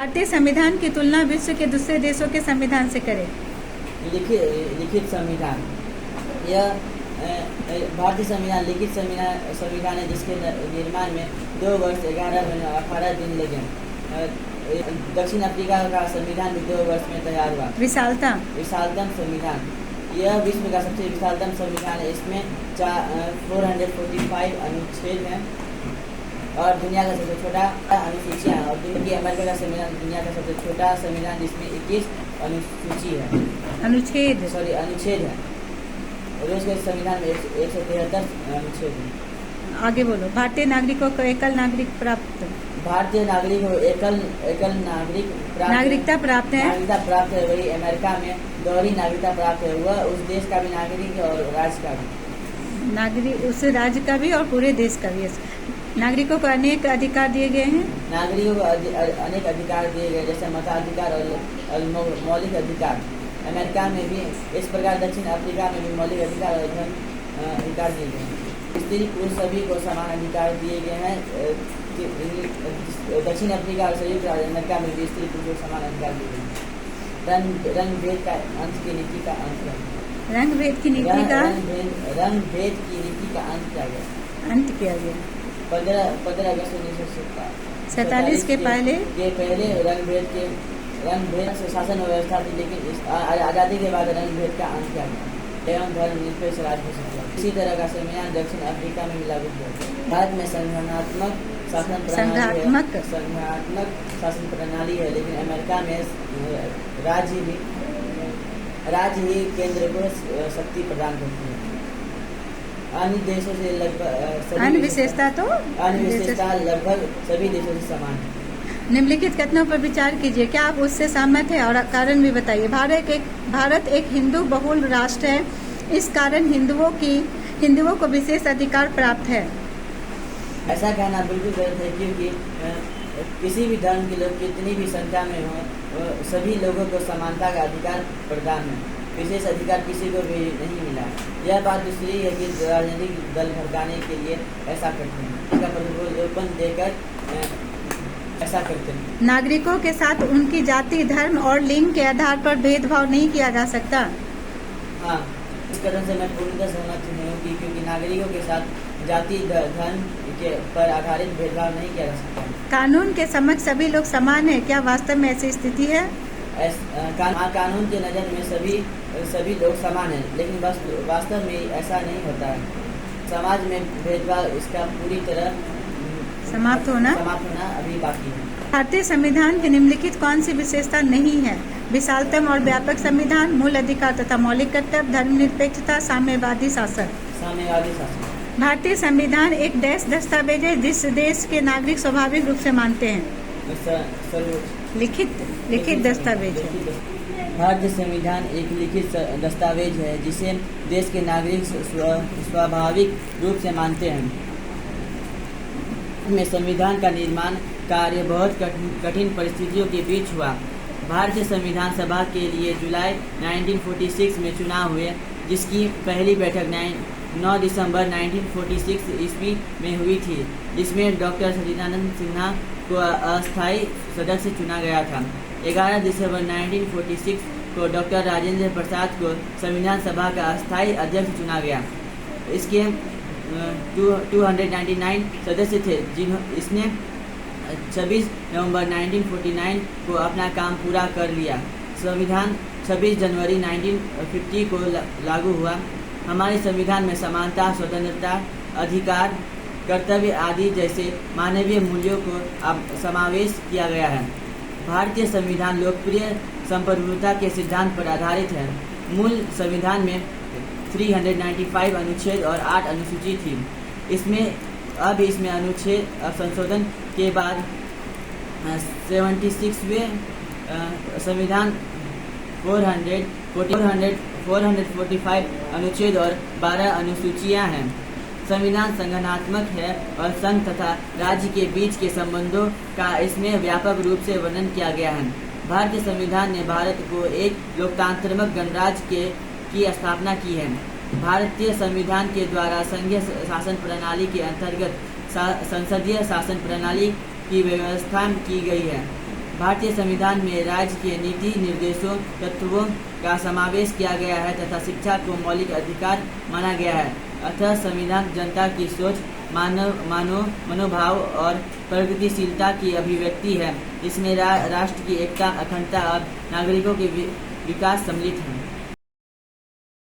भारतीय संविधान की तुलना विश्व के दूसरे देशों के संविधान से करें। लिखित संविधान, यह भारतीय संविधान लिखित संविधान है जिसके निर्माण में 2 वर्ष 11 महीने 18 दिन लगे। दक्षिण अफ्रीका का संविधान भी 2 वर्ष में तैयार हुआ। विशालतम संविधान, यह विश्व का सबसे विशालतम संविधान है। इसमें 445 अनुच्छेद हैं और दुनिया का सबसे छोटा अनुसूचियाँ हैं। और अमेरिका का संविधान दुनिया का सबसे छोटा संविधान जिसमें 21 अनुसूची है, अनुच्छेद है। रूस के संविधान में 173 अनुच्छेद है। आगे बोलो। भारतीय नागरिकों को एकल नागरिक प्राप्त भारतीय नागरिक को एकल नागरिकता प्राप्त है। वही अमेरिका में दोहरी नागरिकता प्राप्त है। वह उस देश का भी नागरिक है और राज्य का भी नागरिक, उस राज्य का भी और पूरे देश का भी। नागरिकों को अनेक अधिकार दिए गए हैं। नागरिकों को अनेक अधिकार दिए गए, जैसे मताधिकार और मौलिक अधिकार। अमेरिका में भी इस प्रकार दक्षिण अफ्रीका में भी मौलिक अधिकार और अधिकार दिए गए हैं। स्त्री पुरुष सभी को समान अधिकार दिए गए हैं। दक्षिण अफ्रीका और संयुक्त राज्य अमेरिका में भी स्त्री पुरुष को समान अधिकार दिए गए हैं। रंग भेद का अंत की नीति का अंत है। रंग भेद की नीति का अंत किया गया 15 अगस्त 1947 के पहले रंग भेद से शासन व्यवस्था थी, लेकिन आज़ादी के बाद रंग भेद का अंत किया गया एवं धर्म निरपेक्ष राज्य हो सकता है। इसी तरह का संविधान दक्षिण अफ्रीका में भी लागू किया। भारत में संघात्मक शासन प्रणाली है, लेकिन अमेरिका में राज्य ही केंद्र को शक्ति प्रदान करती है। अन्य देशों से लगभग अन्य विशेषता लगभग सभी देशों से समान है। निम्नलिखित कथनों पर विचार कीजिए, क्या आप उससे सहमत हैं और कारण भी बताइए। भारत एक हिंदू बहुल राष्ट्र है, इस कारण हिंदुओं को विशेष अधिकार प्राप्त है। ऐसा कहना बिल्कुल गलत है, क्योंकि किसी भी धर्म के लोग कितनी भी संख्या में हो, सभी लोगों को समानता का अधिकार प्रदान है। विशेष अधिकार किसी को भी नहीं मिला। यह बात दूसरी है कि राजनीतिक दल भड़काने के लिए ऐसा करते हैं, इसका प्रलोभन देकर ऐसा करते हैं। नागरिकों के साथ उनकी जाति, धर्म और लिंग के आधार पर भेदभाव नहीं किया जा सकता। हाँ, इस कदम से मैं पूर्णतः सहमत हूँ, क्योंकि नागरिकों के साथ जाति, धर्म के पर आधारित भेदभाव नहीं किया जा सकता। कानून के समक्ष सभी लोग समान हैं, क्या वास्तव में ऐसी स्थिति है? कानून के नज़र में सभी लोग समान हैं, लेकिन वास्तव में ऐसा नहीं होता है। समाज में भेदभाव इसका पूरी तरह समाप्त होना अभी बाकी है। भारतीय संविधान की निम्नलिखित कौन सी विशेषता नहीं है? विशालतम और व्यापक संविधान, मूल अधिकार तथा मौलिक कर्तव्य, धर्मनिरपेक्षता, साम्यवादी शासन। भारतीय संविधान एक देश दस्तावेज है जिस देश के नागरिक स्वाभाविक रूप से मानते हैं। लिखित दस्तावेज है। भारतीय संविधान एक लिखित दस्तावेज है जिसे देश के नागरिक स्वाभाविक रूप से मानते हैं। में संविधान का निर्माण कार्य बहुत कठिन परिस्थितियों के बीच हुआ। भारतीय संविधान सभा के लिए जुलाई 1946 में चुनाव हुए, जिसकी पहली बैठक 9 दिसंबर 1946 ईस्वी में हुई थी, जिसमें डॉक्टर सचिदानंद सिन्हा को अस्थायी सदस्य चुना गया था। 11 दिसंबर 1946 को डॉक्टर राजेंद्र प्रसाद को संविधान सभा का अस्थायी अध्यक्ष चुना गया। इसके 299 सदस्य थे, इसने 26 नवंबर 1949 को अपना काम पूरा कर लिया। संविधान 26 जनवरी 1950 को लागू हुआ। हमारे संविधान में समानता, स्वतंत्रता, अधिकार, कर्तव्य आदि जैसे मानवीय मूल्यों को समावेश किया गया है। भारतीय संविधान लोकप्रिय संप्रभुता के सिद्धांत पर आधारित है। मूल संविधान में 395 अनुच्छेद और 8 अनुसूची थी। इसमें अनुच्छेद संशोधन के बाद 76वें संविधान 445 अनुच्छेद और 12 अनुसूचियां हैं। संविधान संगठनात्मक है और संघ तथा राज्य के बीच के संबंधों का इसमें व्यापक रूप से वर्णन किया गया है। भारतीय संविधान ने भारत को एक लोकतांत्रिक गणराज्य की स्थापना की है। भारतीय संविधान के द्वारा संघीय शासन प्रणाली के अंतर्गत संसदीय शासन प्रणाली की व्यवस्था की गई है। भारतीय संविधान में राज्य के नीति निर्देशों तत्वों का समावेश किया गया है तथा शिक्षा को मौलिक अधिकार माना गया है। अतः संविधान जनता की सोच, मनोभाव और प्रगतिशीलता की अभिव्यक्ति है। इसमें राष्ट्र की एकता, अखंडता और नागरिकों के विकास सम्मिलित है।